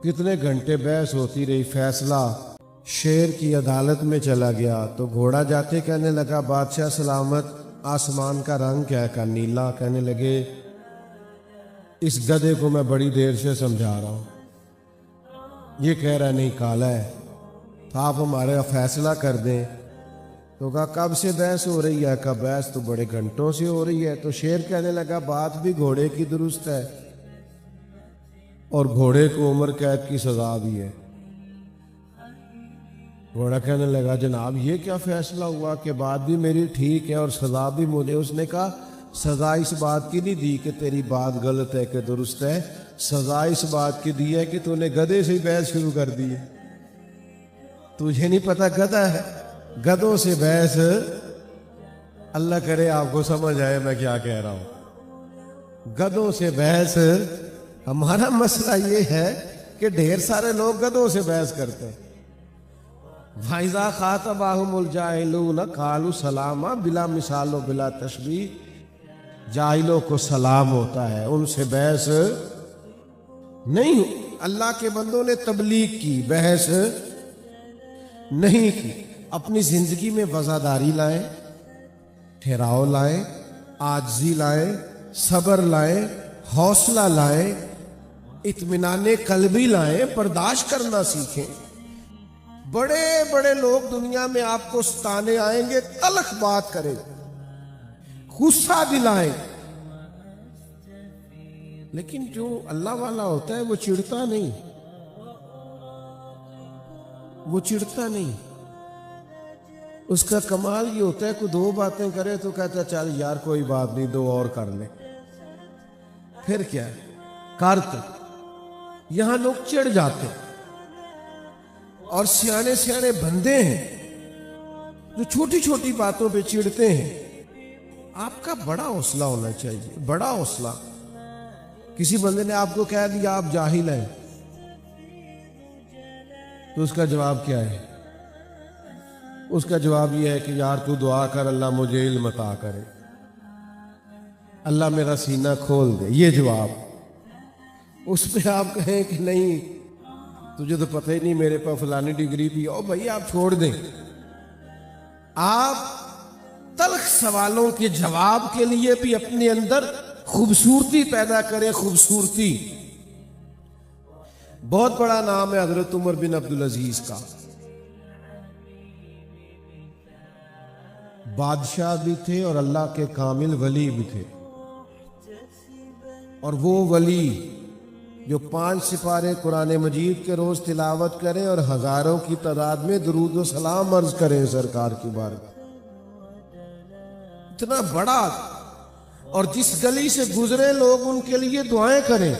کتنے گھنٹے بحث ہوتی رہی، فیصلہ شیر کی عدالت میں چلا گیا تو گھوڑا جاتے کہنے لگا بادشاہ سلامت، آسمان کا رنگ کیا ہے؟ نیلا۔ کہنے لگے اس گدھے کو میں بڑی دیر سے سمجھا رہا ہوں، یہ کہہ رہا نہیں کالا ہے، تو آپ ہمارا فیصلہ کر دیں۔ تو کہا کب سے بحث ہو رہی ہے؟ کہا بحث تو بڑے گھنٹوں سے ہو رہی ہے۔ تو شیر کہنے لگا بات بھی گھوڑے کی درست ہے، اور گھوڑے کو عمر قید کی سزا بھی ہے۔ گھوڑا کہنے لگا جناب یہ کیا فیصلہ ہوا کہ بات بھی میری ٹھیک ہے اور سزا بھی مجھے؟ اس نے کہا سزا اس بات کی نہیں دی کہ تیری بات غلط ہے کہ درست ہے، سزا اس بات کی دی ہے کہ تو نے گدھے سے ہی بحث شروع کر دی ہے۔ تجھے نہیں پتا گدھا ہے؟ گدھوں سے بحث، اللہ کرے آپ کو سمجھ آئے میں کیا کہہ رہا ہوں۔ گدھوں سے بحث، ہمارا مسئلہ یہ ہے کہ ڈھیر سارے لوگ گدھوں سے بحث کرتے ہیں۔ وَإِذَا خَاطَبَهُمُ الْجَاهِلُونَ قَالُوا سَلَامًا بلا مثال و بلا تشبیہ۔ جاہلوں کو سلام ہوتا ہے، ان سے بحث نہیں۔ اللہ کے بندوں نے تبلیغ کی، بحث نہیں کی۔ اپنی زندگی میں وفاداری لائیں، ٹھہراؤ لائیں، عاجزی لائیں، صبر لائیں، حوصلہ لائیں، اطمینان قلبی لائیں، برداشت کرنا سیکھیں۔ بڑے بڑے لوگ دنیا میں آپ کو ستانے آئیں گے، تلخ بات کریں، غصہ دلائیں، لیکن جو اللہ والا ہوتا ہے وہ چڑھتا نہیں، وہ چڑھتا نہیں۔ اس کا کمال یہ ہوتا ہے کہ دو باتیں کرے تو کہتا چل یار کوئی بات نہیں، دو اور کر لیں، پھر کیا ہے کرتے۔ یہاں لوگ چڑھ جاتے ہیں، اور سیانے سیانے بندے ہیں جو چھوٹی چھوٹی باتوں پہ چڑھتے ہیں۔ آپ کا بڑا حوصلہ ہونا چاہیے، بڑا حوصلہ۔ کسی بندے نے آپ کو کہہ دیا آپ جاہل ہیں، تو اس کا جواب کیا ہے؟ اس کا جواب یہ ہے کہ یار تو دعا کر اللہ مجھے علم عطا کرے، اللہ میرا سینہ کھول دے، یہ جواب۔ اس پہ آپ کہیں کہ نہیں تجھے تو پتہ ہی نہیں میرے پاس فلانی ڈگری بھی، او بھائی آپ چھوڑ دیں۔ آپ تلخ سوالوں کے جواب کے لیے بھی اپنے اندر خوبصورتی پیدا کریں، خوبصورتی۔ بہت بڑا نام ہے حضرت عمر بن عبدالعزیز کا، بادشاہ بھی تھے اور اللہ کے کامل ولی بھی تھے، اور وہ ولی جو 5 سپارے قرآن مجید کے روز تلاوت کریں اور ہزاروں کی تعداد میں درود و سلام عرض کریں سرکار کی بارگاہ، اتنا بڑا، اور جس گلی سے گزرے لوگ ان کے لیے دعائیں کریں۔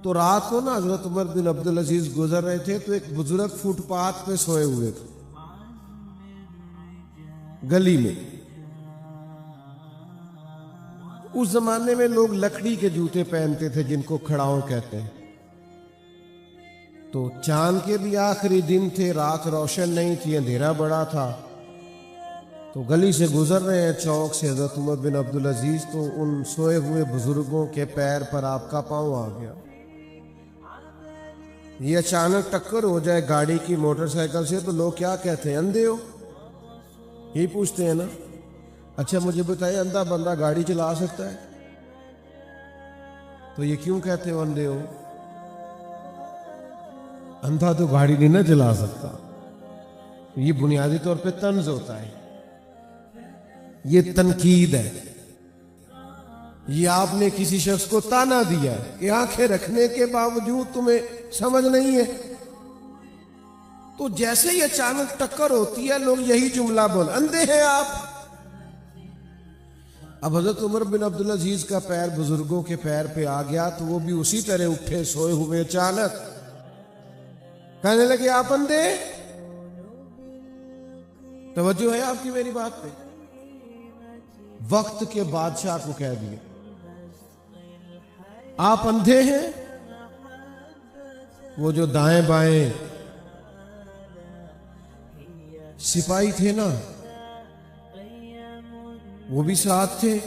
تو رات کو نا حضرت عمر بن عبدالعزیز گزر رہے تھے تو ایک بزرگ فٹ پاتھ پہ سوئے ہوئے تھے گلی میں۔ اس زمانے میں لوگ لکڑی کے جوتے پہنتے تھے جن کو کھڑاؤں کہتے ہیں۔ تو چاند کے بھی آخری دن تھے، رات روشن نہیں تھی، اندھیرا بڑا تھا، تو گلی سے گزر رہے ہیں چوک سے حضرت عمر بن عبدالعزیز، تو ان سوئے ہوئے بزرگوں کے پیر پر آپ کا پاؤں آ گیا۔ یہ اچانک ٹکر ہو جائے گاڑی کی، موٹر سائیکل سے، تو لوگ کیا کہتے ہیں؟ اندھے ہو؟ یہی پوچھتے ہیں نا۔ اچھا مجھے بتائیے اندھا بندہ گاڑی چلا سکتا ہے؟ تو یہ کیوں کہتے ہو اندھے ہو؟ اندھا تو گاڑی نہیں نہ چلا سکتا۔ یہ بنیادی طور پہ طنز ہوتا ہے، یہ تنقید ہے، یہ آپ نے کسی شخص کو تانا دیا ہے کہ آنکھیں رکھنے کے باوجود تمہیں سمجھ نہیں ہے۔ تو جیسے ہی اچانک ٹکر ہوتی ہے لوگ یہی جملہ بول، اندھے ہیں آپ۔ اب حضرت عمر بن عبدالعزیز کا پیر بزرگوں کے پیر پہ آ گیا تو وہ بھی اسی طرح اٹھے سوئے ہوئے، اچانک کہنے لگے آپ اندھے؟ توجہ ہے آپ کی میری بات پہ؟ وقت کے بادشاہ کو کہہ دیا آپ اندھے ہیں۔ وہ جو دائیں بائیں سپاہی تھے نا، وہ بھی ساتھ تھے،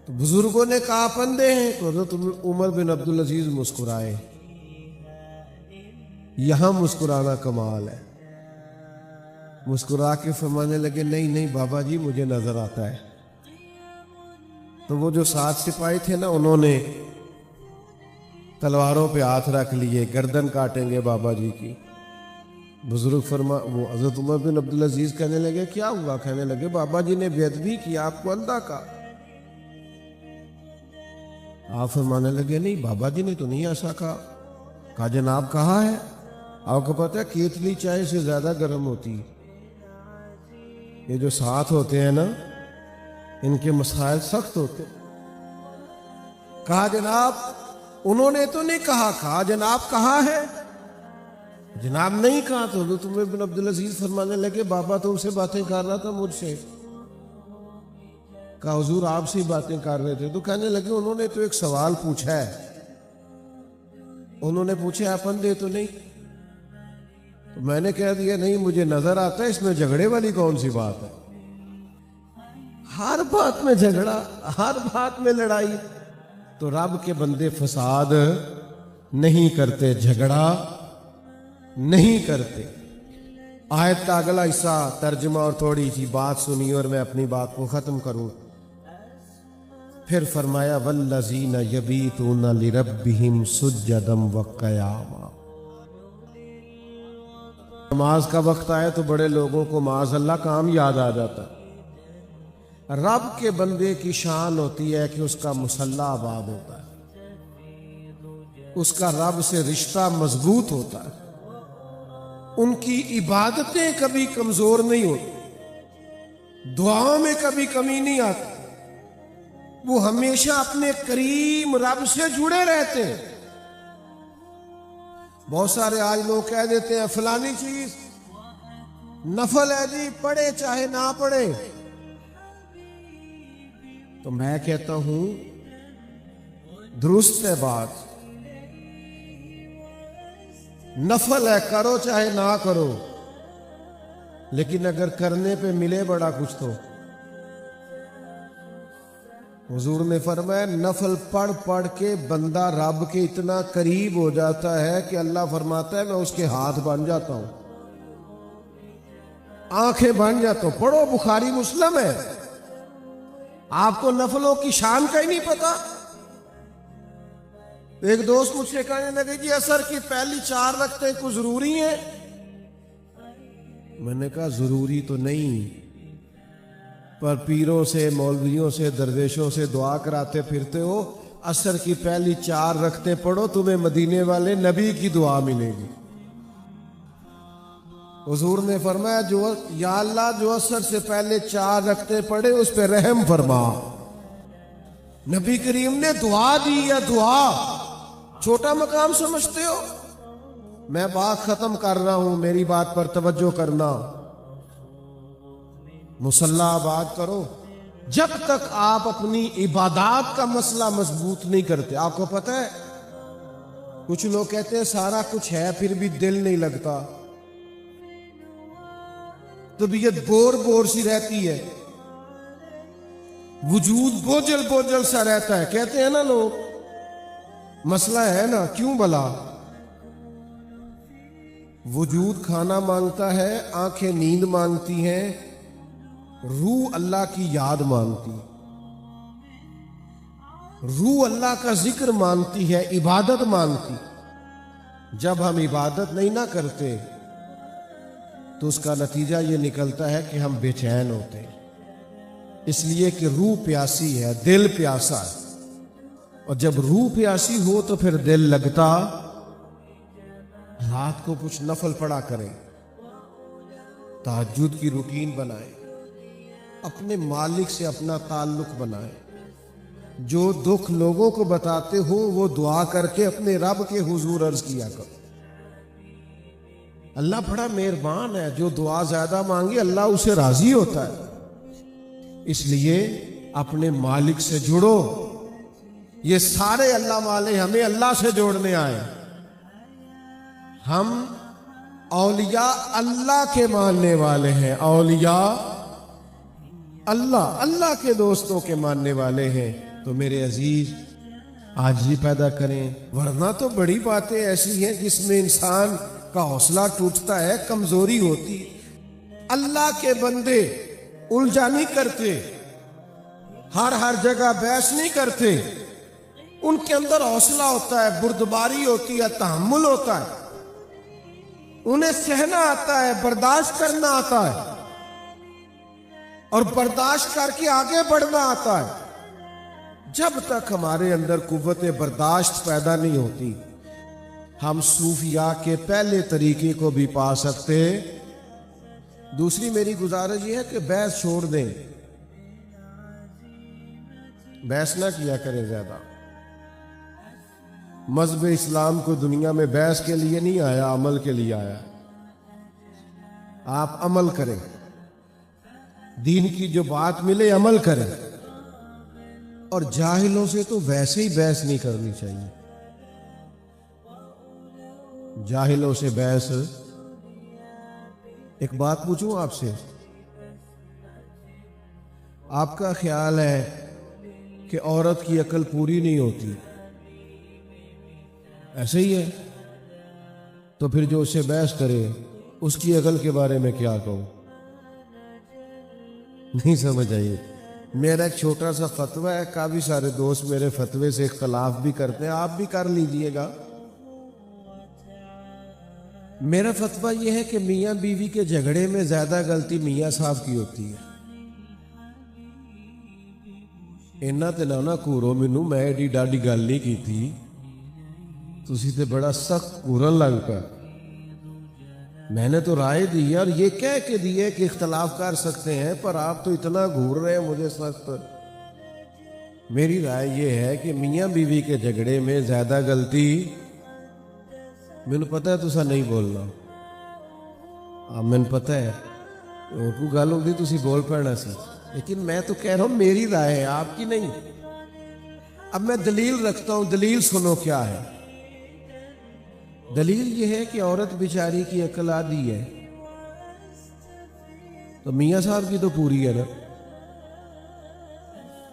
تو بزرگوں نے کہا اپندے ہیں، تو حضرت عمر بن عبدالعزیز مسکرائے. یہاں مسکرانا کمال ہے. مسکرا کے فرمانے لگے نہیں نہیں بابا جی مجھے نظر آتا ہے. تو وہ جو 7 سپاہی تھے نا، انہوں نے تلواروں پہ ہاتھ رکھ لیے، گردن کاٹیں گے بابا جی کی. بزرگ وہ حضرت عمر بن عبدالعزیز کہنے لگے کیا ہوا؟ کہنے لگے بابا جی نے بے ادبی کی، آپ کو اندھا کہا. آپ فرمانے لگے نہیں بابا جی نے تو نہیں ایسا کہا. کہا جناب کہا ہے. آپ کو پتہ ہے کیتلی چائے سے زیادہ گرم ہوتی. یہ جو ساتھ ہوتے ہیں نا، ان کے مسائل سخت ہوتے. کہا جناب انہوں نے تو نہیں کہا. کہا جناب کہا ہے. جناب نہیں کہا. تو حضرت عمر بن عبدالعزیز فرمانے لگے بابا تم سے باتیں کر رہا تھا مجھ سے. کہا حضور آپ سے ہی باتیں کر رہے تھے. تو کہنے لگے انہوں نے تو ایک سوال پوچھا ہے. انہوں نے پوچھا آپ اندھے تو نہیں؟ تو میں نے کہہ دیا نہیں مجھے نظر آتا ہے. اس میں جھگڑے والی کون سی بات ہے؟ ہر بات میں جھگڑا، ہر بات میں لڑائی. تو رب کے بندے فساد نہیں کرتے، جھگڑا نہیں کرتے. آیت کا اگلا حصہ ترجمہ اور تھوڑی سی بات سنی اور میں اپنی بات کو ختم کروں. پھر فرمایا والذین یبیتون لربہم سجدا وقیاما. نماز کا وقت آئے تو بڑے لوگوں کو معاذ اللہ کام یاد آ جاتا. رب کے بندے کی شان ہوتی ہے کہ اس کا مصلی آباد ہوتا ہے، اس کا رب سے رشتہ مضبوط ہوتا ہے، ان کی عبادتیں کبھی کمزور نہیں ہوتی، دعاؤں میں کبھی کمی نہیں آتی. وہ ہمیشہ اپنے کریم رب سے جڑے رہتے ہیں. بہت سارے آج لوگ کہہ دیتے ہیں فلانی چیز نفل ہے جی، پڑھے چاہے نہ پڑھے. تو میں کہتا ہوں درست ہے بات، نفل ہے کرو چاہے نہ کرو، لیکن اگر کرنے پہ ملے بڑا کچھ تو. حضور نے فرمایا نفل پڑھ پڑھ کے بندہ رب کے اتنا قریب ہو جاتا ہے کہ اللہ فرماتا ہے میں اس کے ہاتھ بن جاتا ہوں، آنکھیں بن جاتا ہوں. پڑھو بخاری مسلم ہے. آپ کو نفلوں کی شان کا ہی نہیں پتا. ایک دوست مجھ سے کہنے لگے جی عصر کی پہلی 4 رکعتیں کو ضروری ہیں. میں نے کہا ضروری تو نہیں، پر پیروں سے مولویوں سے درویشوں سے دعا کراتے پھرتے ہو. عصر کی پہلی 4 رکعتیں پڑھو، تمہیں مدینے والے نبی کی دعا ملے گی. حضور نے فرمایا یا اللہ جو عصر سے پہلے 4 رکعتیں پڑھے اس پہ رحم فرما. نبی کریم نے دعا دی. یا دعا چھوٹا مقام سمجھتے ہو؟ میں بات ختم کر رہا ہوں، میری بات پر توجہ کرنا. مصلی آباد کرو. جب تک آپ اپنی عبادات کا مسئلہ مضبوط نہیں کرتے. آپ کو پتہ ہے کچھ لوگ کہتے ہیں سارا کچھ ہے پھر بھی دل نہیں لگتا، طبیعت بور سی رہتی ہے، وجود بوجھل بوجھل سا رہتا ہے. کہتے ہیں نا لوگ مسئلہ ہے نا، کیوں بلا؟ وجود کھانا مانگتا ہے، آنکھیں نیند مانگتی ہیں، روح اللہ کی یاد مانگتی، روح اللہ کا ذکر مانگتی ہے، عبادت مانگتی. جب ہم عبادت نہیں نہ کرتے تو اس کا نتیجہ یہ نکلتا ہے کہ ہم بے چین ہوتے ہیں، اس لیے کہ روح پیاسی ہے، دل پیاسا ہے. اور جب روح پیاسی ہو تو پھر دل لگتا. رات کو کچھ نفل پڑھا کریں، تہجد کی روٹین بنائیں، اپنے مالک سے اپنا تعلق بنائیں. جو دکھ لوگوں کو بتاتے ہو وہ دعا کر کے اپنے رب کے حضور عرض کیا کرو. اللہ بڑا مہربان ہے، جو دعا زیادہ مانگے اللہ اسے راضی ہوتا ہے. اس لیے اپنے مالک سے جڑو. یہ سارے اللہ والے ہمیں اللہ سے جوڑنے آئے. ہم اولیاء اللہ کے ماننے والے ہیں، اولیاء اللہ کے دوستوں کے ماننے والے ہیں. تو میرے عزیز عاجزی پیدا کریں، ورنہ تو بڑی باتیں ایسی ہیں جس میں انسان کا حوصلہ ٹوٹتا ہے، کمزوری ہوتی۔ اللہ کے بندے الجھا نہیں کرتے، ہر جگہ بحث نہیں کرتے، ان کے اندر حوصلہ ہوتا ہے، بردباری ہوتی ہے، تحمل ہوتا ہے، انہیں سہنا آتا ہے، برداشت کرنا آتا ہے، اور برداشت کر کے آگے بڑھنا آتا ہے۔ جب تک ہمارے اندر قوت برداشت پیدا نہیں ہوتی، ہم صوفیاء کے پہلے طریقے کو بھی پا سکتے۔ دوسری میری گزارش یہ ہے کہ بحث چھوڑ دیں، بحث نہ کیا کریں زیادہ۔ مذہب اسلام کو دنیا میں بحث کے لیے نہیں آیا، عمل کے لیے آیا۔ آپ عمل کریں، دین کی جو بات ملے عمل کریں، اور جاہلوں سے تو ویسے ہی بحث نہیں کرنی چاہیے۔ جاہلوں سے بحث، ایک بات پوچھوں آپ سے، آپ کا خیال ہے کہ عورت کی عقل پوری نہیں ہوتی؟ ایسے ہی ہے؟ تو پھر جو اسے بحث کرے اس کی عقل کے بارے میں کیا کہوں؟ نہیں سمجھ آئیے۔ میرا ایک چھوٹا سا فتویٰ ہے، کافی سارے دوست میرے فتوے سے اختلاف بھی کرتے ہیں، آپ بھی کر لیجئے گا۔ میرا فتویٰ یہ ہے کہ میاں بیوی کے جھگڑے میں زیادہ غلطی میاں صاحب کی ہوتی ہے۔ اینا تے نہ کورو مینوں، میں ایڈی ڈاڈی گل نہیں کی تھی، تسی تے بڑا سخت کورن لگ پا۔ میں نے تو رائے دی ہے، اور یہ کہہ کے دی ہے کہ اختلاف کر سکتے ہیں، پر آپ تو اتنا گھور رہے ہیں مجھے سخت۔ میری رائے یہ ہے کہ میاں بیوی کے جھگڑے میں زیادہ غلطی، مینوں پتہ ہے تسا نہیں بولنا، مینوں پتہ ہے کوئی گل ہوندی تسی بول پڑنا سی، لیکن میں تو کہہ رہا ہوں میری رائے ہے، آپ کی نہیں۔ اب میں دلیل رکھتا ہوں، دلیل سنو کیا ہے۔ دلیل یہ ہے کہ عورت بیچاری کی عقل آدھی ہے، تو میاں صاحب کی تو پوری ہے نا،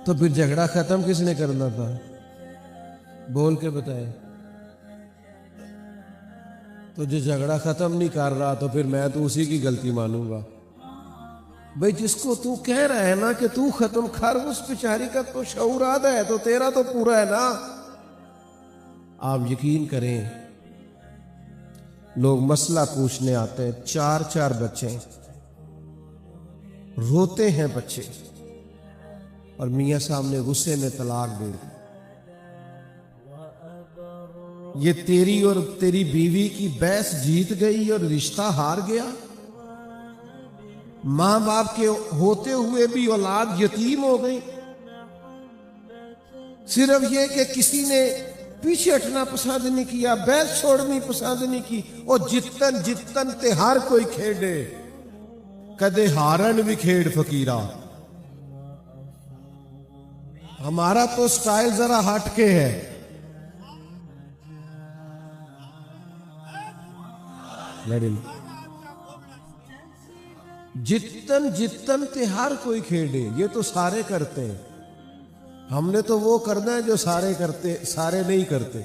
تو پھر جھگڑا ختم کس نے کرنا تھا؟ بول کے بتائیں۔ تو جو جھگڑا ختم نہیں کر رہا تو پھر میں تو اسی کی غلطی مانوں گا۔ بھئی جس کو تو کہہ رہا ہے نا کہ تو ختم کر، اس بیچاری کا تو شعور آدھا ہے، تو تیرا تو پورا ہے نا۔ آپ یقین کریں، لوگ مسئلہ پوچھنے آتے ہیں، 4 بچے روتے ہیں بچے، اور میاں صاحب نے غصے میں طلاق دے دی۔ یہ تیری اور تیری بیوی کی بحث جیت گئی اور رشتہ ہار گیا؟ ماں باپ کے ہوتے ہوئے بھی اولاد یتیم ہو گئی، صرف یہ کہ کسی نے پیچھے ہٹنا پسند نہیں کیا، بحث چھوڑنی پسند نہیں کی۔ اور جتن تے ہر کوئی کھیڑے، کدے ہارن بھی کھیڑ فقیرہ۔ ہمارا تو سٹائل ذرا ہٹ کے ہے۔ جتن تے ہر کوئی کھیڑے، یہ تو سارے کرتے ہیں، ہم نے تو وہ کرنا ہے جو سارے کرتے، سارے نہیں کرتے۔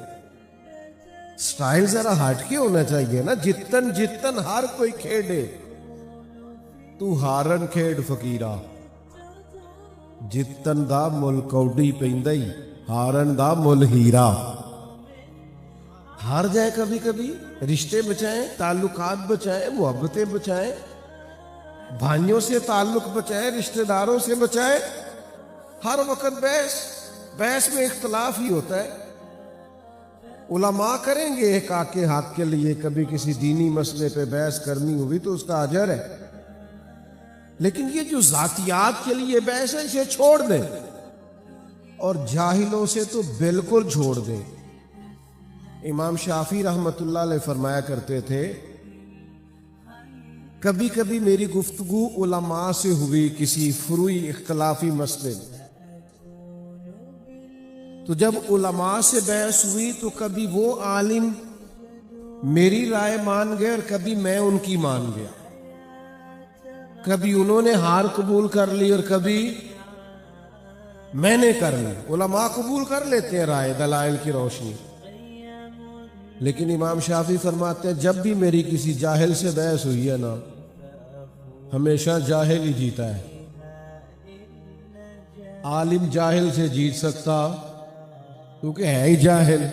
سٹائل ذرا ہٹ کے ہونا چاہیے نا، جتن ہر کوئی کھیڑے، تو ہارن کھیڑ فقیرہ۔ جتن دا مل کوڈی پیندائی، ہارن دا مل ہیرا۔ ہار جائے کبھی کبھی، رشتے بچائیں، تعلقات بچائیں، محبتیں بچائیں، بھائیوں سے تعلق بچائیں، رشتہ داروں سے بچائیں۔ ہر وقت بحث میں اختلاف ہی ہوتا ہے۔ علماء کریں گے ایک آکے حق کے لیے، کبھی کسی دینی مسئلے پہ بحث کرنی ہوئی تو اس کا اجر ہے، لیکن یہ جو ذاتیات کے لیے بحث ہے اسے چھوڑ دیں، اور جاہلوں سے تو بالکل چھوڑ دیں۔ امام شافعی رحمۃ اللہ علیہ فرمایا کرتے تھے، کبھی کبھی میری گفتگو علماء سے ہوئی کسی فروعی اختلافی مسئلے میں، تو جب علماء سے بحث ہوئی تو کبھی وہ عالم میری رائے مان گئے اور کبھی میں ان کی مان گیا، کبھی انہوں نے ہار قبول کر لی اور کبھی میں نے کرنا ہے۔ علماء قبول کر لیتے ہیں رائے دلائل کی روشنی، لیکن امام شافعی فرماتے ہیں جب بھی میری کسی جاہل سے بحث ہوئی ہے نا، ہمیشہ جاہل ہی جیتا ہے۔ عالم جاہل سے جیت سکتا کیونکہ ہے ہی جاہل،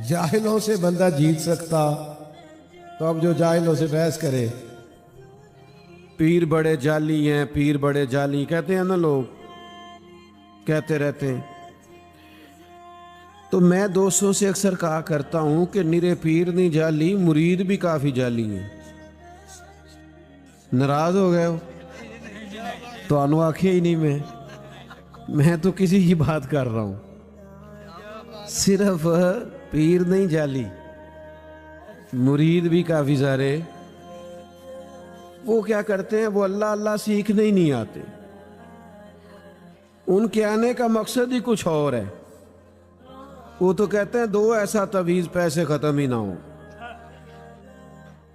جاہلوں سے بندہ جیت سکتا، تو اب جو جاہلوں سے بحث کرے۔ پیر بڑے جعلی ہیں، پیر بڑے جعلی کہتے ہیں نا لوگ، کہتے رہتے ہیں۔ تو میں دوستوں سے اکثر کہا کرتا ہوں کہ نرے پیر نہیں جعلی، مرید بھی کافی جعلی ہیں۔ ناراض ہو گئے ہو تو انو آکھے ہی نہیں، میں تو کسی کی بات کر رہا ہوں، صرف پیر نہیں جعلی، مرید بھی کافی سارے وہ کیا کرتے ہیں، وہ اللہ اللہ سیکھنے ہی نہیں آتے، ان کے آنے کا مقصد ہی کچھ اور ہے۔ وہ تو کہتے ہیں دو ایسا تعویذ پیسے ختم ہی نہ ہو،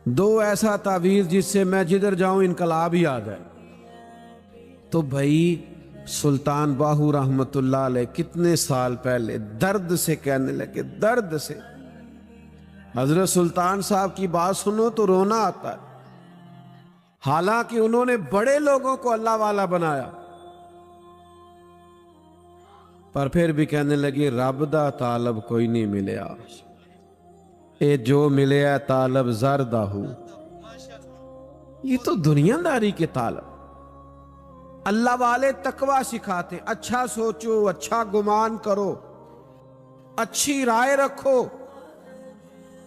دو ایسا تعویذ جس سے میں جدھر جاؤں انقلاب ہی آ جائے۔ تو بھائی سلطان باہو رحمت اللہ علیہ کتنے سال پہلے درد سے کہنے لگے، درد سے، حضرت سلطان صاحب کی بات سنو تو رونا آتا ہے، حالانکہ انہوں نے بڑے لوگوں کو اللہ والا بنایا، پر پھر بھی کہنے لگے رب دا طالب کوئی نہیں ملیا، اے جو ملیا طالب زردہ ہو۔ یہ تو دنیا داری کے طالب، اللہ والے تقوی سکھاتے، اچھا سوچو، اچھا گمان کرو، اچھی رائے رکھو۔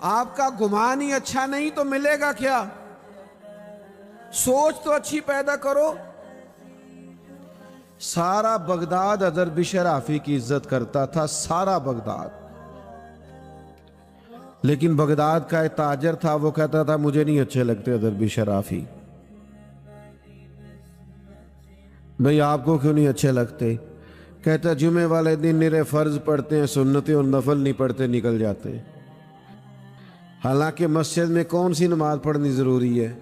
آپ کا گمان ہی اچھا نہیں تو ملے گا کیا؟ سوچ تو اچھی پیدا کرو۔ سارا بغداد حضرت بشر حافی کی عزت کرتا تھا، سارا بغداد، لیکن بغداد کا ایک تاجر تھا، وہ کہتا تھا مجھے نہیں اچھے لگتے حضرت بشر حافی۔ بھئی آپ کو کیوں نہیں اچھے لگتے؟ کہتا جمعے والے دن نرے فرض پڑھتے ہیں، سنتیں اور نفل نہیں پڑھتے، نکل جاتے۔ حالانکہ مسجد میں کون سی نماز پڑھنی ضروری ہے؟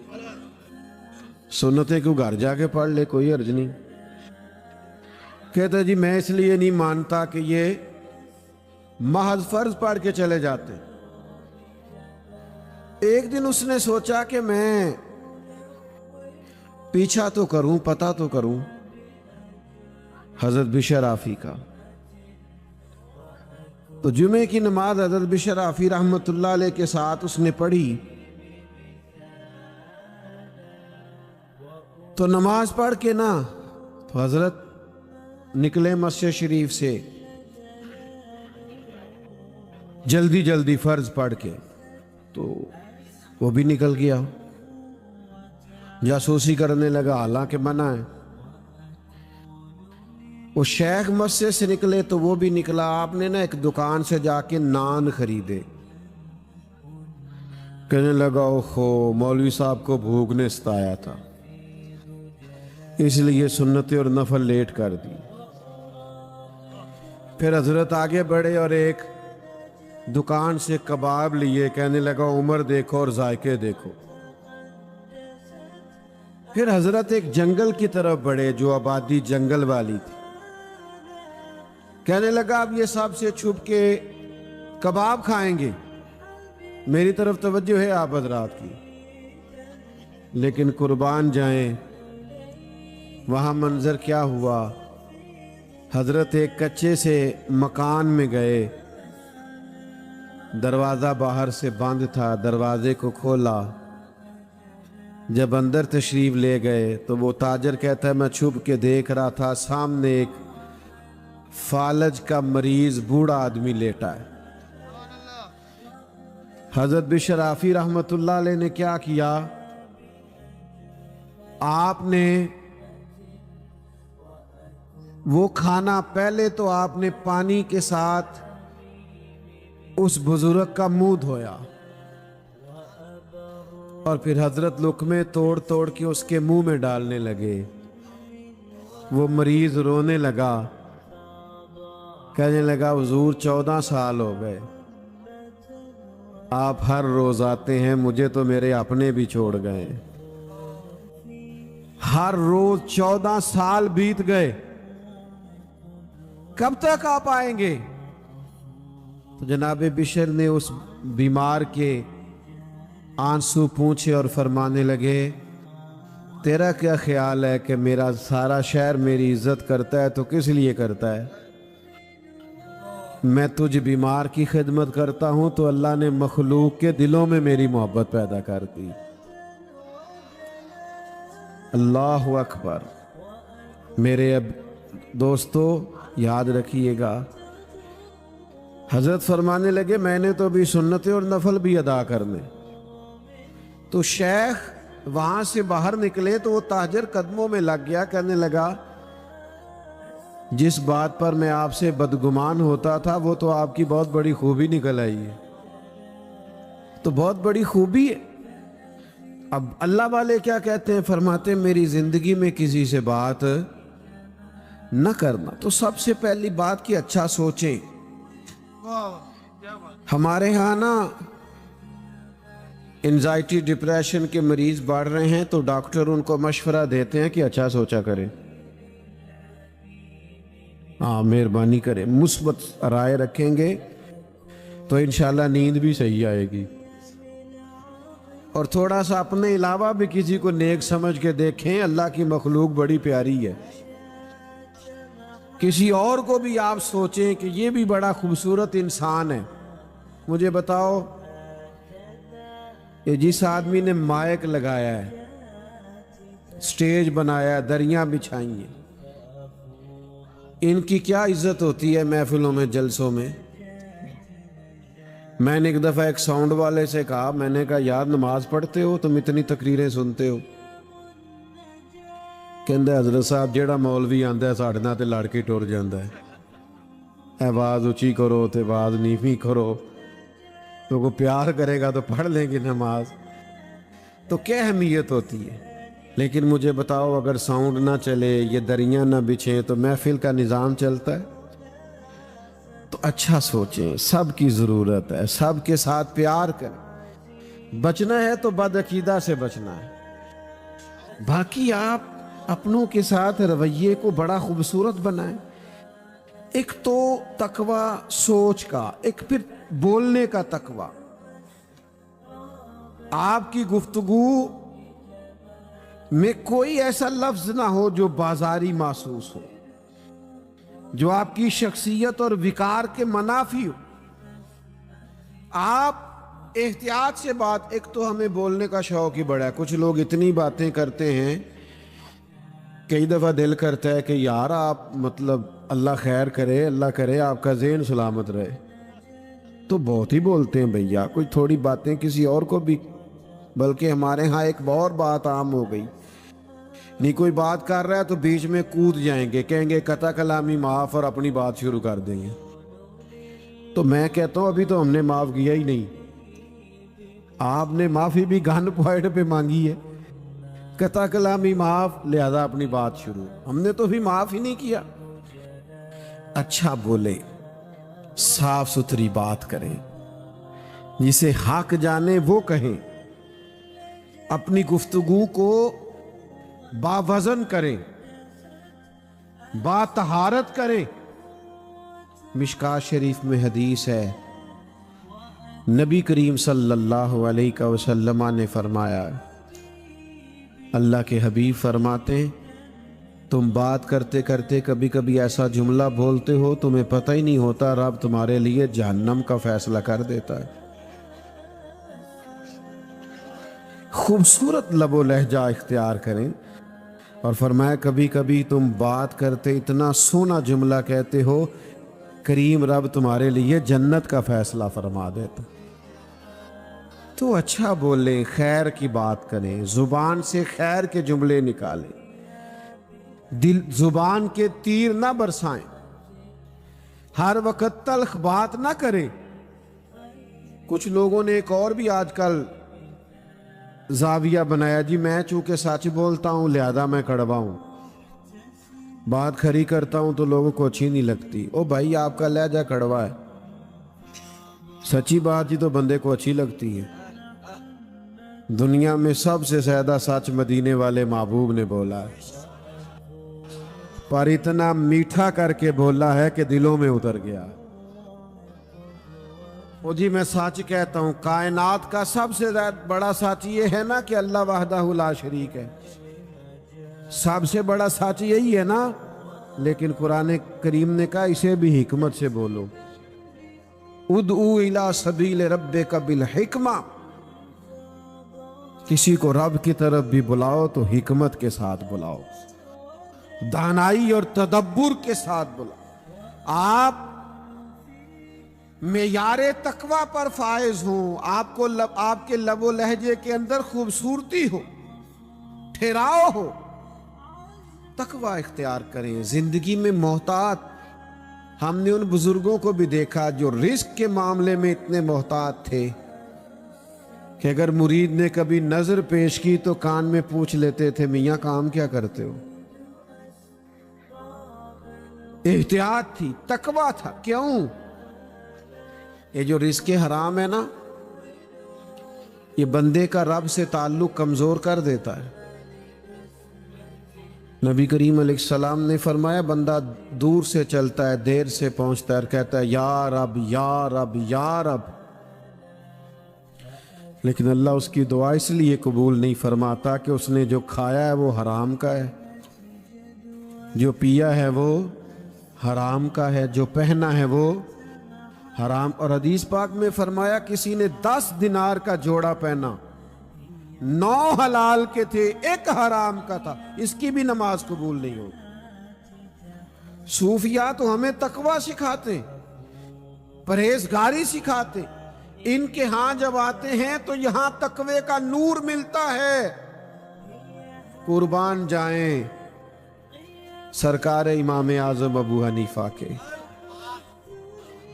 سنتیں کیوں گھر جا کے پڑھ لے، کوئی حرج نہیں۔ کہتا جی میں اس لیے نہیں مانتا کہ یہ محض فرض پڑھ کے چلے جاتے۔ ایک دن اس نے سوچا کہ میں پیچھا تو کروں، پتہ تو کروں حضرت بشر حافی کا۔ تو جمعے کی نماز حضرت بشر حافی رحمت اللہ علیہ کے ساتھ اس نے پڑھی، تو نماز پڑھ کے نا تو حضرت نکلے مسجد شریف سے جلدی جلدی فرض پڑھ کے، تو وہ بھی نکل گیا، جاسوسی کرنے لگا، حالانکہ منع ہے۔ وہ شیخ مسجد سے نکلے تو وہ بھی نکلا، آپ نے نا ایک دکان سے جا کے نان خریدے، کہنے لگا اوہو مولوی صاحب کو بھوک نے ستایا تھا، اس لیے سنتیں اور نفل لیٹ کر دی۔ پھر حضرت آگے بڑھے اور ایک دکان سے کباب لیے، کہنے لگا عمر دیکھو اور ذائقے دیکھو۔ پھر حضرت ایک جنگل کی طرف بڑھے جو آبادی جنگل والی تھی، کہنے لگا اب یہ سب سے چھپ کے کباب کھائیں گے، میری طرف توجہ ہے آپ حضرات کی، لیکن قربان جائیں وہاں منظر کیا ہوا۔ حضرت ایک کچے سے مکان میں گئے، دروازہ باہر سے بند تھا، دروازے کو کھولا، جب اندر تشریف لے گئے تو وہ تاجر کہتا ہے میں چھپ کے دیکھ رہا تھا، سامنے ایک فالج کا مریض بوڑھا آدمی لیٹا ہے۔ حضرت بشر حافی رحمت اللہ علیہ نے کیا کیا، آپ نے وہ کھانا پہلے تو آپ نے پانی کے ساتھ اس بزرگ کا منہ دھویا، اور پھر حضرت لقمے توڑ توڑ کے اس کے منہ میں ڈالنے لگے۔ وہ مریض رونے لگا، کہنے لگا حضور 14 سال ہو گئے، آپ ہر روز آتے ہیں، مجھے تو میرے اپنے بھی چھوڑ گئے، ہر روز 14 سال بیت گئے، کب تک آپ آئیں گے؟ تو جناب بشر نے اس بیمار کے آنسو پوچھے اور فرمانے لگے تیرا کیا خیال ہے کہ میرا سارا شہر میری عزت کرتا ہے تو کس لیے کرتا ہے؟ میں تجھ بیمار کی خدمت کرتا ہوں تو اللہ نے مخلوق کے دلوں میں میری محبت پیدا کر دی۔ اللہ اکبر۔ میرے اب دوستو یاد رکھیے گا، حضرت فرمانے لگے میں نے تو بھی سنتیں اور نفل بھی ادا کرنے۔ تو شیخ وہاں سے باہر نکلے تو وہ تاجر قدموں میں لگ گیا، کہنے لگا جس بات پر میں آپ سے بدگمان ہوتا تھا وہ تو آپ کی بہت بڑی خوبی نکل آئی ہے، تو بہت بڑی خوبی ہے۔ اب اللہ والے کیا کہتے ہیں؟ فرماتے ہیں میری زندگی میں کسی سے بات نہ کرنا۔ تو سب سے پہلی بات کہ اچھا سوچیں۔ ہمارے ہاں نا انزائٹی ڈپریشن کے مریض بڑھ رہے ہیں تو ڈاکٹر ان کو مشورہ دیتے ہیں کہ اچھا سوچا کریں، مہربانی کریں، مثبت رائے رکھیں گے تو انشاءاللہ نیند بھی صحیح آئے گی، اور تھوڑا سا اپنے علاوہ بھی کسی کو نیک سمجھ کے دیکھیں۔ اللہ کی مخلوق بڑی پیاری ہے، کسی اور کو بھی آپ سوچیں کہ یہ بھی بڑا خوبصورت انسان ہے۔ مجھے بتاؤ کہ جس آدمی نے مائک لگایا ہے، سٹیج بنایا ہے، دریاں بچھائی ہیں، ان کی کیا عزت ہوتی ہے محفلوں میں، جلسوں میں؟ میں نے ایک دفعہ ایک ساؤنڈ والے سے کہا، میں نے کہا یار نماز پڑھتے ہو تم اتنی تقریریں سنتے ہو؟ کہندے حضرت صاحب جیڑا مولوی آندا ہے ساڑھے نال تے لڑ کے ٹر جاندا ہے، آواز اچھی کرو تے آواز نیویں کرو، تو کو پیار کرے گا تو پڑھ لیں گے نماز، تو کیا اہمیت ہوتی ہے؟ لیکن مجھے بتاؤ اگر ساؤنڈ نہ چلے، یہ دریاں نہ بچھیں تو محفل کا نظام چلتا ہے؟ تو اچھا سوچیں، سب کی ضرورت ہے، سب کے ساتھ پیار کریں، بچنا ہے تو بد عقیدہ سے بچنا ہے، باقی آپ اپنوں کے ساتھ رویے کو بڑا خوبصورت بنائیں۔ ایک تو تقوی سوچ کا، ایک پھر بولنے کا تقوی۔ آپ کی گفتگو میں کوئی ایسا لفظ نہ ہو جو بازاری محسوس ہو، جو آپ کی شخصیت اور وقار کے منافی ہو۔ آپ احتیاط سے بات، ایک تو ہمیں بولنے کا شوق ہی بڑا ہے، کچھ لوگ اتنی باتیں کرتے ہیں، کئی دفعہ دل کرتا ہے کہ یار آپ مطلب اللہ خیر کرے، اللہ کرے آپ کا ذہن سلامت رہے، تو بہت ہی بولتے ہیں بھیا، کوئی تھوڑی باتیں کسی اور کو بھی۔ بلکہ ہمارے ہاں ایک اور بات عام ہو گئی، نہیں کوئی بات کر رہا ہے تو بیچ میں کود جائیں گے، کہیں گے قطع کلامی معاف، اور اپنی بات شروع کر دیں گے۔ تو میں کہتا ہوں ابھی تو ہم نے معاف کیا ہی نہیں، آپ نے معافی بھی گن پوائنٹ پہ مانگی ہے، قطع کلامی معاف، لہذا اپنی بات شروع، ہم نے تو بھی معاف ہی نہیں کیا۔ اچھا بولے، صاف ستھری بات کریں، جسے حق جانے وہ کہیں، اپنی گفتگو کو باوزن کریں، با طہارت کریں۔ مشکات شریف میں حدیث ہے، نبی کریم صلی اللہ علیہ وسلم نے فرمایا، اللہ کے حبیب فرماتے ہیں تم بات کرتے کرتے کبھی کبھی ایسا جملہ بولتے ہو تمہیں پتہ ہی نہیں ہوتا رب تمہارے لیے جہنم کا فیصلہ کر دیتا ہے۔ خوبصورت لب و لہجہ اختیار کریں، اور فرمایا کبھی کبھی تم بات کرتے اتنا سونا جملہ کہتے ہو کریم رب تمہارے لیے جنت کا فیصلہ فرما دیتا۔ تو اچھا بولیں، خیر کی بات کریں، زبان سے خیر کے جملے نکالیں، دل زبان کے تیر نہ برسائیں، ہر وقت تلخ بات نہ کریں۔ کچھ لوگوں نے ایک اور بھی آج کل زاویہ بنایا، جی میں چونکہ سچ بولتا ہوں لہذا میں کڑوا ہوں، بات کھری کرتا ہوں تو لوگوں کو اچھی نہیں لگتی۔ او بھائی آپ کا لہجہ کڑوا ہے، سچی بات ہی تو بندے کو اچھی لگتی ہے۔ دنیا میں سب سے زیادہ سچ مدینے والے محبوب نے بولا ہے، پر اتنا میٹھا کر کے بولا ہے کہ دلوں میں اتر گیا۔ وہ جی میں سچ کہتا ہوں، کائنات کا سب سے بڑا سچ یہ ہے نا کہ اللہ وحدہ لا شریک ہے، سب سے بڑا سچ یہی ہے نا۔ لیکن قرآن کریم نے کہا اسے بھی حکمت سے بولو، ادعو الی سبیل ربک بالحکمہ، کسی کو رب کی طرف بھی بلاؤ تو حکمت کے ساتھ بلاؤ، دانائی اور تدبر کے ساتھ بلاؤ۔ آپ معیار تقوی پر فائز ہوں، آپ کے لب و لہجے کے اندر خوبصورتی ہو، ٹھہراؤ ہو، تقوی اختیار کریں، زندگی میں محتاط۔ ہم نے ان بزرگوں کو بھی دیکھا جو رزق کے معاملے میں اتنے محتاط تھے کہ اگر مرید نے کبھی نظر پیش کی تو کان میں پوچھ لیتے تھے میاں کام کیا کرتے ہو۔ احتیاط تھی، تقوی تھا۔ کیوں؟ یہ جو رزق حرام ہے نا، یہ بندے کا رب سے تعلق کمزور کر دیتا ہے۔ نبی کریم علیہ السلام نے فرمایا بندہ دور سے چلتا ہے، دیر سے پہنچتا ہے اور کہتا ہے یا رب یا رب یا رب، لیکن اللہ اس کی دعا اس لیے قبول نہیں فرماتا کہ اس نے جو کھایا ہے وہ حرام کا ہے، جو پیا ہے وہ حرام کا ہے، جو پہنا ہے وہ حرام۔ اور حدیث پاک میں فرمایا کسی نے 10 دینار کا جوڑا پہنا، 9 حلال کے تھے، 1 حرام کا تھا، اس کی بھی نماز قبول نہیں ہوگی۔ صوفیاء تو ہمیں تقوی سکھاتے، پرہیزگاری سکھاتے، ان کے ہاں جب آتے ہیں تو یہاں تقوی کا نور ملتا ہے۔ قربان جائیں سرکار امام اعظم ابو حنیفہ کے۔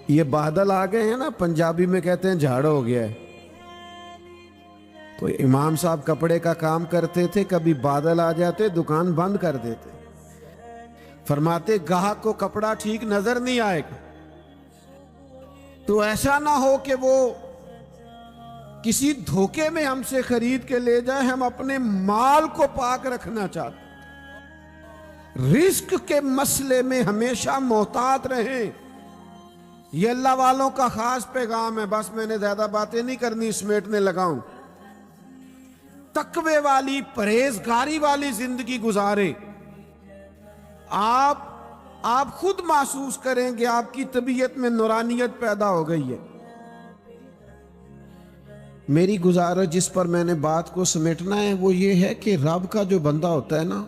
یہ بادل آ گئے ہیں نا، پنجابی میں کہتے ہیں جھاڑ ہو گیا ہے۔ تو امام صاحب کپڑے کا کام کرتے تھے، کبھی بادل آ جاتے دکان بند کر دیتے، فرماتے گاہک کو کپڑا ٹھیک نظر نہیں آئے گا، تو ایسا نہ ہو کہ وہ کسی دھوکے میں ہم سے خرید کے لے جائے، ہم اپنے مال کو پاک رکھنا چاہتے، رزق کے مسئلے میں ہمیشہ محتاط رہیں۔ یہ اللہ والوں کا خاص پیغام ہے، بس میں نے زیادہ باتیں نہیں کرنی، سمیٹنے لگاؤں۔ تقوی والی پرہیزگاری والی زندگی گزاریں، آپ خود محسوس کریں گے آپ کی طبیعت میں نورانیت پیدا ہو گئی ہے۔ میری گزارش جس پر میں نے بات کو سمیٹنا ہے وہ یہ ہے کہ رب کا جو بندہ ہوتا ہے نا،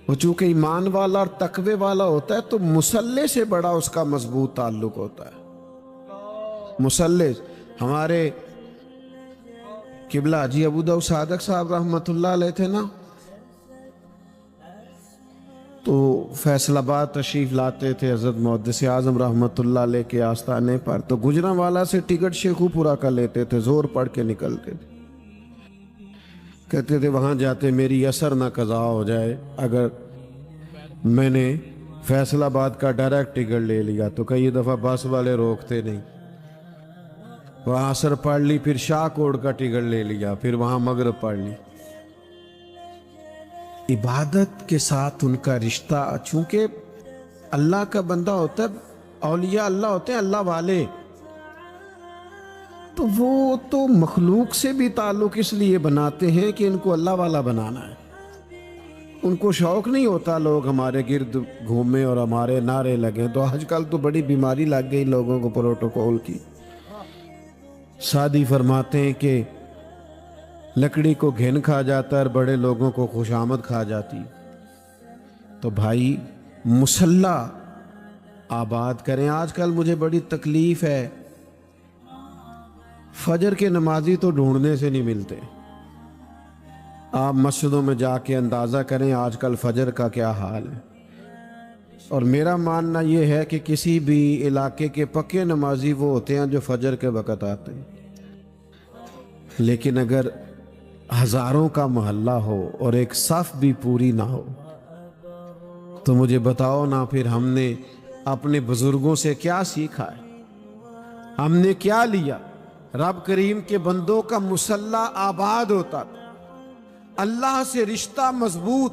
وہ چونکہ ایمان والا اور تقوی والا ہوتا ہے تو مصلی سے بڑا اس کا مضبوط تعلق ہوتا ہے۔ مصلی ہمارے قبلہ حاجی ابو داؤد صادق صاحب رحمۃ اللہ علیہ تھے نا، تو فیصل آباد تشریف لاتے تھے حضرت محدث اعظم رحمۃ اللہ علیہ کے آستانے پر، تو گجرانوالہ سے ٹکٹ شیخو پورا کر لیتے تھے، زور پڑھ کے نکلتے تھے، کہتے تھے وہاں جاتے میری اثر نہ قضا ہو جائے، اگر میں نے فیصل آباد کا ڈائریکٹ ٹکٹ لے لیا تو کئی دفعہ بس والے روکتے نہیں، وہاں عصر پڑھ لی، پھر شاہ کوٹ کا ٹکٹ لے لیا، پھر وہاں مغرب پڑھ لی۔ عبادت کے ساتھ ان کا رشتہ، چونکہ اللہ کا بندہ ہوتا ہے، اولیاء اللہ ہوتے ہیں، اللہ والے، تو وہ تو مخلوق سے بھی تعلق اس لیے بناتے ہیں کہ ان کو اللہ والا بنانا ہے۔ ان کو شوق نہیں ہوتا لوگ ہمارے گرد گھومیں اور ہمارے نعرے لگیں، تو آج کل تو بڑی بیماری لگ گئی لوگوں کو پروٹوکول کی۔ سعدی فرماتے ہیں کہ لکڑی کو گھن کھا جاتا ہے اور بڑے لوگوں کو خوشامد کھا جاتی۔ تو بھائی مصلی آباد کریں۔ آج کل مجھے بڑی تکلیف ہے، فجر کے نمازی تو ڈھونڈنے سے نہیں ملتے۔ آپ مسجدوں میں جا کے اندازہ کریں آج کل فجر کا کیا حال ہے۔ اور میرا ماننا یہ ہے کہ کسی بھی علاقے کے پکے نمازی وہ ہوتے ہیں جو فجر کے وقت آتے ہیں، لیکن اگر ہزاروں کا محلہ ہو اور ایک صف بھی پوری نہ ہو تو مجھے بتاؤ نا پھر ہم نے اپنے بزرگوں سے کیا سیکھا ہے، ہم نے کیا لیا؟ رب کریم کے بندوں کا مصلی آباد ہوتا تھا، اللہ سے رشتہ مضبوط،